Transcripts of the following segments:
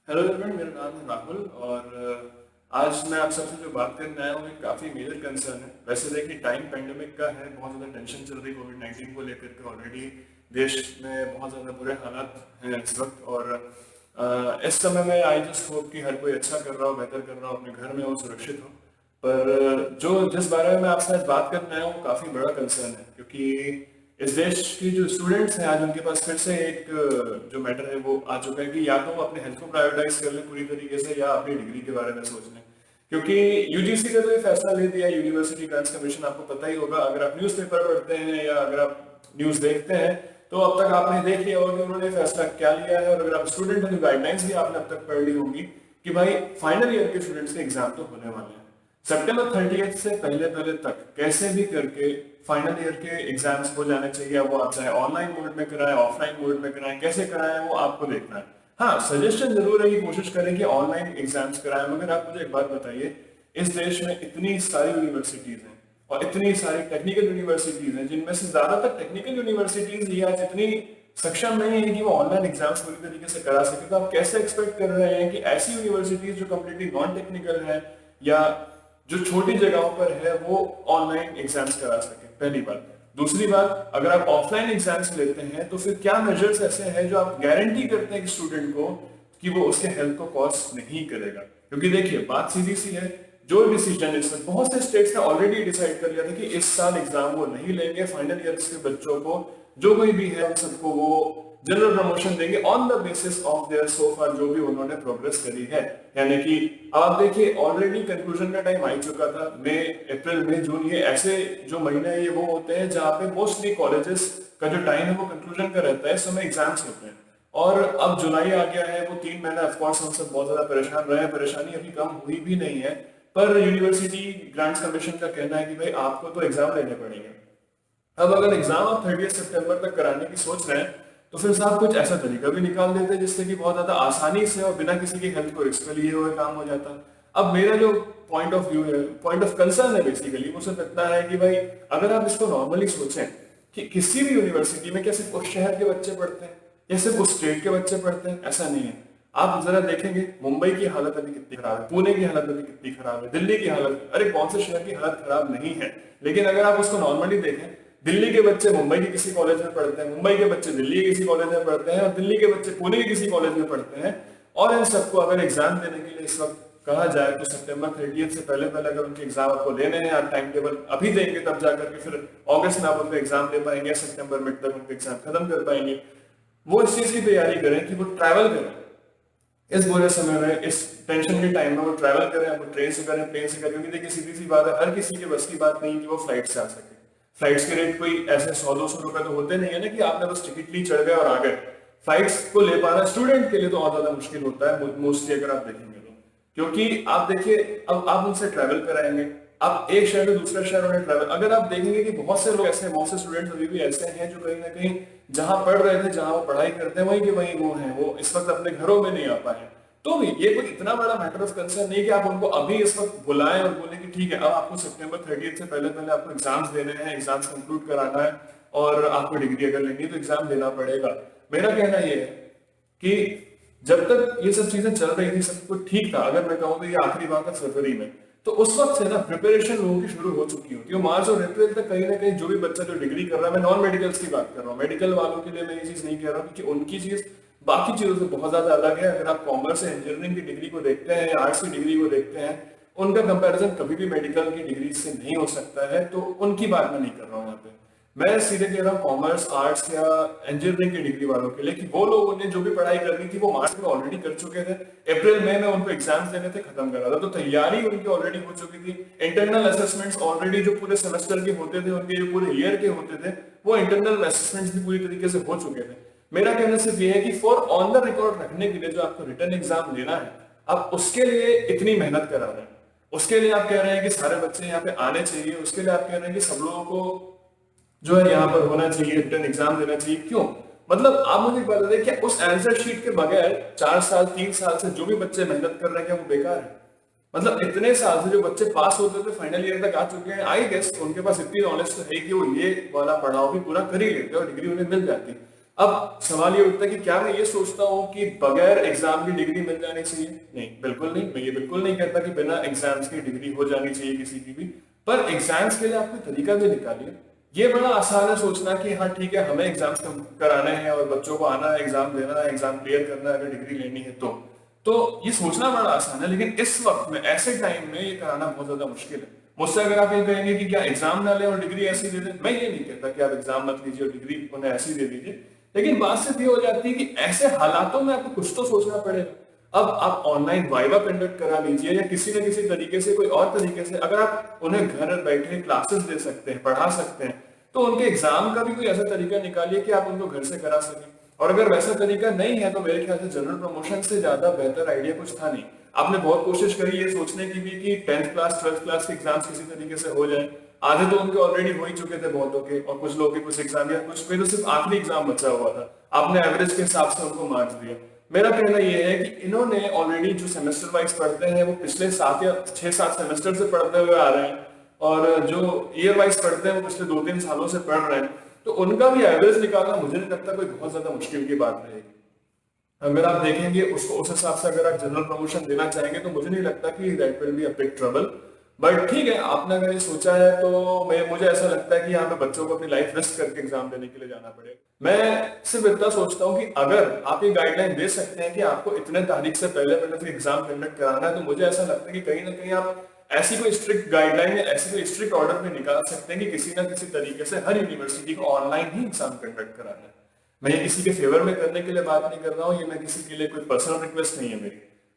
Hello everyone, मेरा नाम है राहुल और आज मैं आप सबसे जो बात करने आया हूँ एक काफ़ी मेजर कंसर्न है। वैसे देखिए टाइम पेंडेमिक का है, बहुत ज़्यादा टेंशन चल रही कोविड-19 को लेकर के। ऑलरेडी देश में बहुत ज़्यादा बुरे हालात हैं इस वक्त और इस समय में आई जस्ट होप कि हर कोई अच्छा कर रहा हो, बेहतर कर रहा हो, अपने घर में हो, सुरक्षित हो। पर जो जिस बारे में मैं आपसे आज बात करने आया हूँ वो काफ़ी बड़ा कंसर्न है, क्योंकि इस देश की जो स्टूडेंट्स हैं आज उनके पास फिर से एक जो मैटर है वो आ चुका है कि या तो वो अपने हेल्थ को प्रायोरिटाइज कर लें पूरी तरीके से या अपनी डिग्री के बारे में सोच लें। क्योंकि यूजीसी का तो ये फैसला ले दिया, यूनिवर्सिटी ग्रांट्स कमीशन, आपको पता ही होगा अगर आप न्यूज़पेपर पढ़ते हैं या अगर आप न्यूज़ देखते हैं तो अब तक आपने देख लिया होगा कि उन्होंने फैसला क्या लिया है। और अगर आप स्टूडेंट हैं तो गाइडलाइंस भी आपने अब तक पढ़ ली होंगी कि भाई फाइनल ईयर के स्टूडेंट्स के एग्जाम तो होने वाले हैं सितंबर 30 से पहले पहले तक। कैसे भी करके फाइनल ईयर के एग्जाम्स हो जाने चाहिए, वो आप चाहे ऑनलाइन मोड में कराएं, ऑफलाइन मोड में कराएं, कैसे कराएं वो आपको देखना है। हाँ, सजेशन जरूर है कि कोशिश करें कि ऑनलाइन एग्जाम्स कराएं। मगर आप मुझे एक बात बताइए, इस देश में इतनी सारी यूनिवर्सिटीज हैं और इतनी सारी टेक्निकल यूनिवर्सिटीज हैं जिनमें से ज्यादातर टेक्निकल यूनिवर्सिटीज ये आज इतनी सक्षम नहीं है कि वो ऑनलाइन एग्जाम्स पूरी तरीके से करा सके। तो आप कैसे एक्सपेक्ट कर रहे हैं कि ऐसी यूनिवर्सिटीज जो कम्प्लीटली नॉन टेक्निकल है या जो छोटी जगहों पर है वो ऑनलाइन एग्जाम्स करा सके? पहली बात। दूसरी बात, अगर आप ऑफलाइन एग्जाम्स लेते हैं तो फिर क्या मेजर्स ऐसे हैं जो आप गारंटी करते हैं कि स्टूडेंट को कि वो उसके हेल्थ को कॉज नहीं करेगा? क्योंकि देखिए बात सीधी सी है, जो डिसीजन इस वक्त बहुत से स्टेट्स ने ऑलरेडी डिसाइड कर लिया था कि इस साल एग्जाम वो नहीं लेंगे, फाइनल ईयर के बच्चों को जो कोई भी है सबको वो जनरल प्रमोशन देंगे on the basis of their so far जो भी उन्होंने प्रोग्रेस करी है। यानी कि आप देखिए ऑलरेडी कंक्लूजन का टाइम आ चुका था। मई, अप्रैल, मई, जून, ये ऐसे जो महीने हैं ये वो होते हैं जहाँ पे मोस्टली कॉलेजेस का जो टाइम है वो कंक्लूजन का रहता है, इस समय एग्जाम्स होते हैं। और अब जुलाई आ गया है, वो 3 महीना ऑफकोर्स हम सब बहुत ज्यादा परेशान रहे हैं, परेशानी अभी कम हुई भी नहीं है। पर यूनिवर्सिटी ग्रांट्स कमीशन का कहना है कि भाई आपको तो एग्जाम लेने पड़ेंगे। अब अगर एग्जाम आप 30 सितंबर तक कराने की सोच रहे हैं तो फिर साहब कुछ ऐसा तरीका भी निकाल देते हैं जिससे कि बहुत ज्यादा आसानी से और बिना किसी की हेल्थ को रिस्क लिए हुए काम हो जाता। अब मेरा जो पॉइंट ऑफ व्यू है, पॉइंट ऑफ कंसर्न है बेसिकली, वो सिर्फ इतना है कि भाई अगर आप इसको नॉर्मली सोचें कि किसी भी यूनिवर्सिटी में क्या सिर्फ उस शहर के बच्चे पढ़ते हैं या सिर्फ उस स्टेट के बच्चे पढ़ते हैं? ऐसा नहीं है। आप जरा देखेंगे मुंबई की हालत अभी कितनी खराब है, पुणे की हालत अभी कितनी खराब है, दिल्ली की हालत, अरे कौन से शहर की हालत खराब नहीं है। लेकिन अगर आप उसको नॉर्मली देखें, दिल्ली के बच्चे मुंबई के किसी कॉलेज में पढ़ते हैं, मुंबई के बच्चे दिल्ली के किसी कॉलेज में पढ़ते हैं और दिल्ली के बच्चे पुणे के किसी कॉलेज में पढ़ते हैं। और इन सबको अगर एग्जाम देने के लिए इस वक्त कहा जाए तो सितंबर 30 से पहले पहले अगर उनके एग्जाम आपको लेने हैं, आप टाइम टेबल अभी देंगे तब जाकर के फिर अगस्त में आप उनको एग्जाम दे पाएंगे, सितंबर मिड तक उनके एग्जाम खत्म कर पाएंगे। वो इस चीज की तैयारी करें कि वो ट्रैवल करें इस बुरे समय में, इस टेंशन के टाइम में वो ट्रैवल करें, वो ट्रेन से करें, प्लेन से करें। क्योंकि देखिए सीधी सी बात है, हर किसी के बस की बात नहीं कि वो फ्लाइट से आ सके। फ्लाइट्स के रेट कोई ऐसे 100-200 रुपए तो होते नहीं है ना कि आपने बस टिकट ली, चढ़ गए और आ गए। फ्लाइट्स को ले पाना स्टूडेंट के लिए तो और ज्यादा मुश्किल होता है मोस्टली, अगर आप देखेंगे तो। क्योंकि आप देखिए अब आप उनसे ट्रैवल कराएंगे, आप एक शहर से दूसरे शहर में ट्रैवल, अगर आप देखेंगे कि बहुत से लोग ऐसे, बहुत से स्टूडेंट्स अभी भी ऐसे हैं जो कहीं ना कहीं जहां पढ़ रहे थे, जहां वो पढ़ाई करते हैं वहीं के वहीं वो हैं, वो इस वक्त अपने घरों में नहीं आ पाए। तो भी ये कोई इतना बड़ा मैटर ऑफ कंसर्न नहीं कि आप उनको अभी इस वक्त बुलाएं और बोले कि ठीक है अब आपको सितंबर 30 से पहले पहले आपको एग्जाम्स देने हैं, एग्जाम्स कंक्लूड कराना है और आपको डिग्री अगर लेनी है तो एग्जाम देना पड़ेगा। मेरा कहना ये है कि जब तक ये सब चीजें चल रही थी सब कुछ ठीक था। अगर मैं कहूँ तो ये आखिरी बात है फरवरी में, तो उस वक्त से ना प्रिपरेशन लोगों की शुरू हो चुकी होती है। मार्च और अप्रैल तक कहीं ना कहीं जो भी बच्चा जो डिग्री कर रहा है, मैं नॉन मेडिकल्स की बात कर रहा हूँ, मेडिकल वालों के लिए मैं ये चीज नहीं कह रहा हूँ क्योंकि उनकी चीज बाकी चीजों से बहुत ज्यादा अलग है। अगर आप कॉमर्स या इंजीनियरिंग की डिग्री को देखते हैं या आर्ट्स की डिग्री को देखते हैं, उनका कंपैरिजन कभी भी मेडिकल की डिग्री से नहीं हो सकता है। तो उनकी बात मैं नहीं कर रहा हूँ यहाँ पे, मैं सीधे कह रहा हूँ कॉमर्स, आर्ट्स या इंजीनियरिंग की डिग्री वालों के लिए कि वो लोगों ने जो भी पढ़ाई करनी थी वो मार्च में ऑलरेडी कर चुके थे, अप्रैल मई में उनको एग्जाम्स देने थे, खत्म करा था। तो तैयारी उनकी ऑलरेडी हो चुकी थी। इंटरनल असेसमेंट्स ऑलरेडी जो पूरे सेमेस्टर के होते थे, उनके जो पूरे ईयर के होते थे, वो इंटरनल असेसमेंट्स भी पूरी तरीके से हो चुके थे। मेरा कहना सिर्फ ये है कि फॉर ऑन द रिकॉर्ड रखने के लिए जो आपको रिटर्न एग्जाम लेना है, आप उसके लिए इतनी मेहनत करा रहे हैं, उसके लिए आप कह रहे हैं कि सारे बच्चे यहाँ पे आने चाहिए, उसके लिए आप कह रहे हैं कि सब लोगों को जो है यहाँ पर होना चाहिए, रिटर्न एग्जाम देना चाहिए। क्यों? मतलब आप मुझे एक बात बताइए, क्या उस आंसर शीट के बगैर 4 साल 3 साल से जो भी बच्चे मेहनत कर रहे हैं क्या वो बेकार है? मतलब इतने साल से जो बच्चे पास होते थे, फाइनल ईयर तक आ चुके हैं, आई गेस उनके पास इतनी नॉलेज तो है कि वो ये वाला पढ़ाओ भी पूरा कर ही लेते और डिग्री उन्हें मिल जाती। अब सवाल ये उठता है कि क्या मैं ये सोचता हूँ कि बगैर एग्जाम की डिग्री मिल जानी चाहिए? नहीं, बिल्कुल नहीं। मैं ये बिल्कुल नहीं कहता कि बिना एग्जाम्स की डिग्री हो जानी चाहिए किसी की भी, पर एग्जाम्स के लिए आप कोई तरीका भी निकालिए। ये बड़ा आसान है सोचना कि हाँ ठीक है, हमें एग्जाम्स कराने हैं और बच्चों को आना है, एग्जाम देना है, एग्जाम क्लियर करना है अगर डिग्री लेनी है तो ये सोचना बड़ा आसान है, लेकिन इस वक्त में ऐसे टाइम में ये कराना बहुत ज्यादा मुश्किल है। मुझसे अगर आप ये कहेंगे कि क्या एग्जाम ना लें और डिग्री ऐसी दे दें, मैं ये नहीं कहता कि आप एग्जाम मत लीजिए और डिग्री उन्हें ऐसी दे दीजिए, लेकिन बात सिर्फ ये हो जाती है कि ऐसे हालातों में आपको कुछ तो सोचना पड़ेगा। अब आप ऑनलाइन वाइवा कंडक्ट करा लीजिए या किसी न किसी तरीके से, कोई और तरीके से, अगर आप उन्हें घर बैठे क्लासेस दे सकते हैं, पढ़ा सकते हैं, तो उनके एग्जाम का भी कोई ऐसा तरीका निकालिए कि आप उनको घर से करा सकें। और अगर वैसा तरीका नहीं है तो मेरे ख्याल से जनरल प्रमोशन से ज्यादा बेहतर आइडिया कुछ था नहीं। आपने बहुत कोशिश करी ये सोचने की भी कि 10th क्लास 12th क्लास के एग्जाम्स किसी तरीके से हो जाए, आधे तो उनके ऑलरेडी हो ही चुके थे बहुतों के, और कुछ लोगों के कुछ एग्जाम या कुछ पे तो सिर्फ आखिरी एग्जाम बचा हुआ था, आपने एवरेज के हिसाब से उनको मार्क्स दिया। मेरा कहना यह है कि इन्होंने ऑलरेडी जो सेमेस्टर वाइज पढ़ते हैं वो पिछले 7 या 6-7 सेमेस्टर से पढ़ते हुए आ रहे हैं, और जो ईयर वाइज पढ़ते हैं वो पिछले 2-3 सालों से पढ़ रहे हैं, तो उनका भी एवरेज निकालना मुझे नहीं लगता कोई बहुत ज्यादा मुश्किल की बात रहेगी। अगर आप देखेंगे उसको उस हिसाब से अगर आप जनरल प्रमोशन देना चाहेंगे तो मुझे नहीं लगता कि that will be a big trouble. But ठीक है, आपने अगर ये सोचा है तो मुझे ऐसा लगता है कि यहाँ पे बच्चों को अपनी लाइफ रिस्क करके एग्जाम देने के लिए जाना पड़ेगा। मैं सिर्फ इतना सोचता हूँ कि अगर आप ये गाइडलाइन दे सकते हैं कि आपको इतने तारीख से पहले फिर एग्जाम कंडक्ट कराना है, तो मुझे ऐसा लगता है कि कहीं ना कहीं आप ऐसी कोई स्ट्रिक्ट गाइडलाइन या ऐसी कोई स्ट्रिक्ट ऑर्डर में निकाल सकते हैं कि किसी ना किसी तरीके से हर यूनिवर्सिटी को ऑनलाइन ही एग्जाम कंडक्ट कराना है। मैं ये किसी के फेवर में करने के लिए बात नहीं कर रहा हूँ, ये मैं किसी के लिए कोई पर्सनल रिक्वेस्ट नहीं है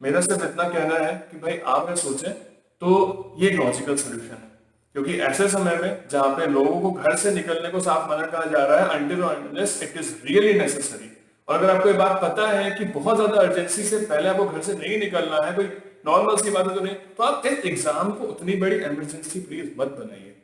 मेरा सिर्फ इतना कहना है कि भाई आप ये सोचें तो ये एक लॉजिकल सोल्यूशन है, क्योंकि ऐसे समय में जहां पे लोगों को घर से निकलने को साफ मना कहा जा रहा है until or unless it is really necessary, और अगर आपको ये बात पता है कि बहुत ज्यादा अर्जेंसी से पहले आपको घर से नहीं निकलना है, कोई नॉर्मल सी बात है तो नहीं, तो आप इस एग्जाम को उतनी बड़ी इमरजेंसी प्लीज मत बनाइए।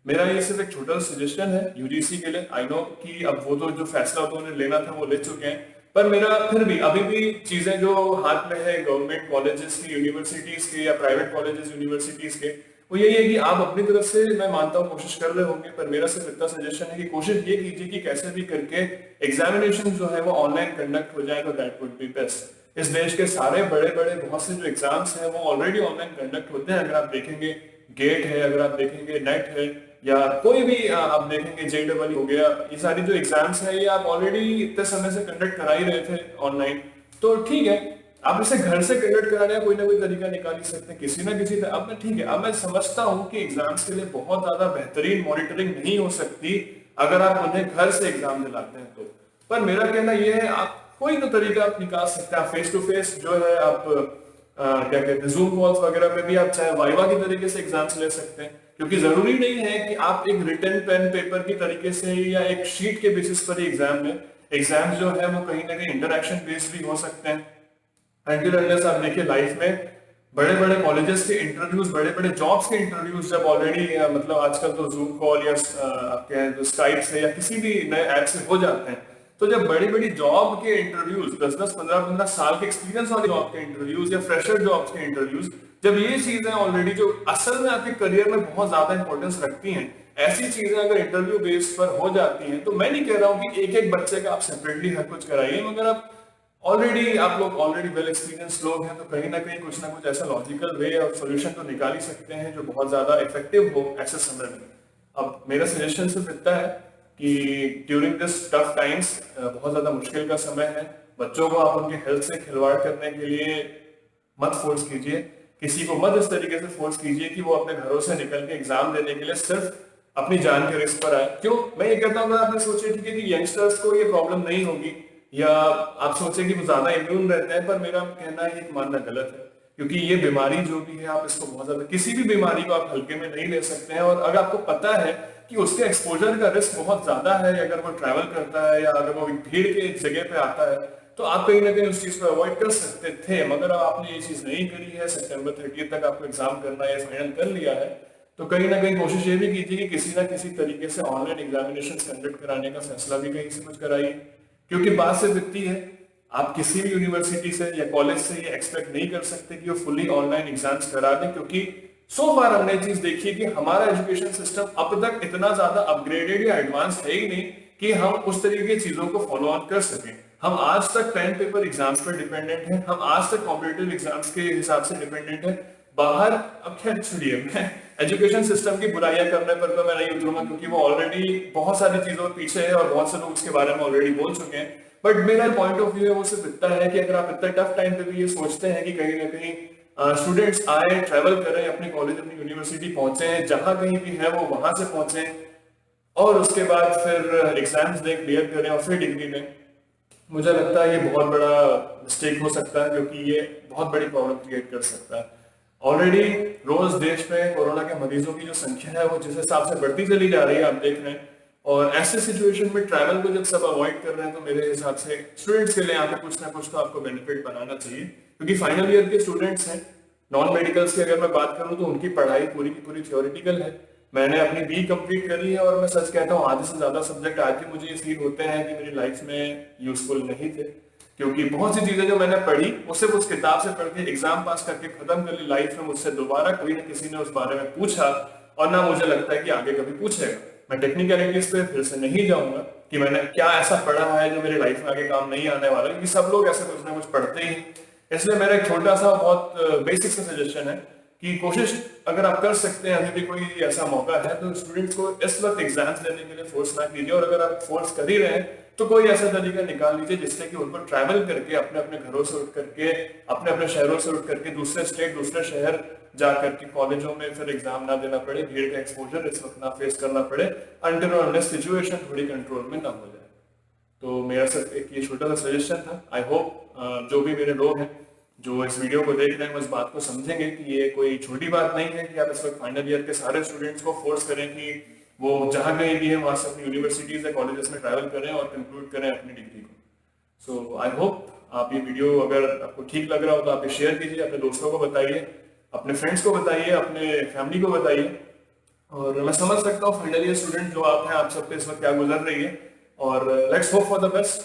मेरा ये सिर्फ एक छोटा सजेशन है यूजीसी के लिए। आई नो कि अब वो तो जो फैसला तो उन्हें लेना था वो ले चुके हैं, पर मेरा फिर भी अभी भी चीजें जो हाथ में है गवर्नमेंट कॉलेजेस की, यूनिवर्सिटीज के या प्राइवेट कॉलेजेस यूनिवर्सिटीज के, वो यही है कि आप अपनी तरफ से, मैं मानता हूँ कोशिश कर रहे होंगे, पर मेरा सिर्फ इतना सजेशन है कि कोशिश ये कीजिए कि कैसे भी करके एग्जामिनेशन जो है वो ऑनलाइन कंडक्ट हो जाए, तो दैट वुड बी बेस्ट। इस देश के सारे बड़े बड़े बहुत से जो एग्जाम्स हैं वो ऑलरेडी ऑनलाइन कंडक्ट होते हैं। अगर आप देखेंगे गेट है, अगर आप देखेंगे नेट है, या कोई भी आप देखेंगे JEE हो गया, ये सारी जो एग्जाम्स है ये आप ऑलरेडी इतने समय से कंडक्ट करा ही रहे थे ऑनलाइन, तो ठीक है आप इसे घर से कंडक्ट कराने का कोई ना कोई तरीका निकाल ही सकते हैं किसी ना किसी तरह। अब मैं ठीक है, अब मैं समझता हूँ कि एग्जाम्स के लिए बहुत ज्यादा बेहतरीन मॉनिटरिंग नहीं हो सकती अगर आप उन्हें घर से एग्जाम दिलाते हैं तो, पर मेरा कहना यह है आप कोई तो तरीका आप निकाल सकते हैं। फेस टू फेस जो है आप क्या कहते हैं जूम कॉल्स वगैरह पे भी आप चाहे वाइवा की तरीके से एग्जाम्स ले सकते हैं, क्योंकि जरूरी नहीं है कि आप एक रिटन पेन पेपर की तरीके से या एक शीट के बेसिस पर ही एग्जाम लें। एग्जाम जो है वो कहीं ना कहीं इंटरेक्शन बेस्ड भी हो सकते हैं। Until unless आप देखिए लाइफ में बड़े बड़े कॉलेजेस के इंटरव्यूज, बड़े बड़े जॉब्स के इंटरव्यूज जब ऑलरेडी मतलब आजकल तो जूम कॉल या आपके स्काइप से या किसी भी नए ऐप से हो जाते हैं, तो जब बड़ी बड़ी जॉब के इंटरव्यूज 10-10, 15-15 साल के एक्सपीरियंस वाले जॉब के इंटरव्यूज या फ्रेशर जॉब्स के इंटरव्यूज, जब ये चीजें ऑलरेडी जो असल में आपके करियर में बहुत ज्यादा इंपॉर्टेंस रखती हैं, ऐसी चीजें अगर इंटरव्यू बेस पर हो जाती हैं, तो मैं नहीं कह रहा हूँ कि एक एक बच्चे का आप सेपरेटली हर कुछ कराइए, मगर आप लोग ऑलरेडी वेल एक्सपीरियंस लोग हैं, तो कहीं ना कहीं कुछ ना कुछ ऐसा लॉजिकल वे और सोल्यूशन तो निकाल ही सकते हैं जो बहुत ज्यादा इफेक्टिव हो ऐसे समय में। अब मेरा सजेशन सिर्फ इतना है कि ड्यूरिंग दिस टफ टाइम्स, बहुत ज्यादा मुश्किल का समय है, बच्चों को आप उनके हेल्थ से खिलवाड़ करने के लिए मत फोर्स कीजिए, किसी को मत इस तरीके से फोर्स कीजिए कि वो अपने घरों से निकल के एग्जाम देने के लिए सिर्फ अपनी जान के रिस्क पर आए। क्यों मैं ये कहता हूँ, अगर आपने सोचे ठीक है कि यंगस्टर्स को ये प्रॉब्लम नहीं होगी, या आप सोचे कि वो ज्यादा इम्यून रहते हैं, पर मेरा कहना है ये मानना गलत है, क्योंकि ये बीमारी जो भी है आप इसको बहुत ज्यादा, किसी भी बीमारी को आप हल्के में नहीं ले सकते हैं, और अगर आपको पता है कि उसके एक्सपोजर का रिस्क बहुत ज्यादा है, अगर वो ट्रैवल करता है या अगर वो भीड़ के एक जगह पे आता है, तो आप कहीं ना कहीं उस चीज को अवॉइड कर सकते थे। मगर अब आपने ये चीज नहीं करी है, सितंबर 30 तक आपको एग्जाम करना है, फाइनल कर लिया है, तो कहीं ना कहीं कोशिश ये भी कीजिए कि किसी ना किसी तरीके से ऑनलाइन एग्जामिनेशन कंडक्ट कराने का फैसला भी कहीं से कुछ कराइए, क्योंकि बात सिर्फ इतनी है, आप किसी भी यूनिवर्सिटी से या कॉलेज से ये एक्सपेक्ट नहीं कर सकते कि वो फुल्ली ऑनलाइन एग्जाम्स करा दें, क्योंकि सो फार हमने चीज देखी है कि हमारा एजुकेशन सिस्टम अब तक इतना ज्यादा अपग्रेडेड या एडवांस है ही नहीं कि हम उस तरीके की चीजों को फॉलो ऑन कर सकें। हम आज तक पेन पेपर एग्जाम्स पर डिपेंडेंट हैं, हम आज तक कॉम्पिटिटिव एग्जाम्स के हिसाब से डिपेंडेंट हैं। बाहर अब खैर छोड़िए, मैं एजुकेशन सिस्टम की बुराइयां करने पर तो मैं नहीं उतरूंगा, क्योंकि वो ऑलरेडी बहुत सारी चीजों के पीछे है और बहुत से लोग उसके बारे में ऑलरेडी बोल चुके हैं। बट मेरा पॉइंट ऑफ व्यू है वो सिर्फ इतना है कि अगर आप इतना टफ टाइम पे भी ये सोचते हैं कि कहीं ना कहीं स्टूडेंट्स आए, ट्रेवल करें, अपने कॉलेज अपनी यूनिवर्सिटी पहुंचे, जहां कहीं भी है वो वहां से पहुंचे और उसके बाद फिर एग्जाम्स दें, क्लियर करें और फिर डिग्री लें, मुझे लगता है ये बहुत बड़ा मिस्टेक हो सकता है, क्योंकि ये बहुत बड़ी प्रॉब्लम क्रिएट कर सकता है। ऑलरेडी रोज देश में कोरोना के मरीजों की जो संख्या है वो जिस हिसाब से बढ़ती चली जा रही है, आप देख रहे हैं। और ऐसे सिचुएशन में ट्रैवल को जब सब अवॉइड कर रहे हैं, तो मेरे हिसाब से स्टूडेंट्स के लिए यहाँ पे कुछ ना कुछ तो आपको बेनिफिट बनाना चाहिए, क्योंकि फाइनल ईयर के स्टूडेंट्स हैं। नॉन मेडिकल्स की अगर मैं बात करूँ तो उनकी पढ़ाई पूरी की पूरी थियोरिटिकल है। मैंने अपनी बी कंप्लीट करी है और मैं सच कहता हूँ आधे से ज्यादा सब्जेक्ट आज भी मुझे ये फील होते हैं कि मेरी लाइफ में यूजफुल नहीं थे, क्योंकि बहुत सी चीजें जो मैंने पढ़ी वो सिर्फ उस किताब से पढ़ के एग्जाम पास करके खत्म कर ली। लाइफ में मुझसे दोबारा कोई ना किसी ने उस बारे में पूछा और ना मुझे लगता है कि आगे कभी पूछेगा। मैं टेक्निकलिटीज पे फिर से नहीं जाऊंगा कि मैंने क्या ऐसा पढ़ा है जो मेरी लाइफ में आगे काम नहीं आने वाला, क्योंकि सब लोग ऐसे कुछ ना कुछ पढ़ते ही। इसलिए मेरा एक छोटा सा बहुत बेसिक सा सजेशन है कि कोशिश अगर आप कर सकते हैं, अभी भी कोई ऐसा मौका है, तो स्टूडेंट्स को इस वक्त एग्जाम्स देने के लिए फोर्स ना कीजिए। और अगर आप फोर्स कर ही रहे हैं तो कोई ऐसा तरीका निकाल लीजिए जिससे कि उनको ट्रैवल करके अपने अपने घरों से उठ करके, अपने अपने शहरों से उठ करके दूसरे स्टेट, दूसरे शहर जा करके कॉलेजों में फिर एग्जाम ना देना पड़े, भीड़ का एक्सपोजर इस वक्त ना फेस करना पड़े, अनटिल और अनलेस सिचुएशन थोड़ी कंट्रोल में ना हो जाए। तो मेरा सिर्फ एक ये छोटा सा सजेशन था। आई होप जो भी मेरे लोग हैं जो इस वीडियो को देख रहे हैं वो इस बात को समझेंगे कि ये कोई छोटी बात नहीं है कि आप इस वक्त फाइनल ईयर के सारे स्टूडेंट्स को फोर्स करें कि वो जहां कहीं भी है वहां से अपनी यूनिवर्सिटीज या कॉलेजेस में ट्रैवल करें और कंक्लूड करें अपनी डिग्री को। सो आई होप आप ये वीडियो अगर आपको ठीक लग रहा हो तो आप ये शेयर कीजिए, अपने दोस्तों को बताइए, अपने फ्रेंड्स को बताइए, अपने फैमिली को बताइए। और मैं समझ सकता हूँ फाइनल ईयर स्टूडेंट जो आप हैं, आप सबके इस वक्त क्या गुजर रही है, और let's hope for the best.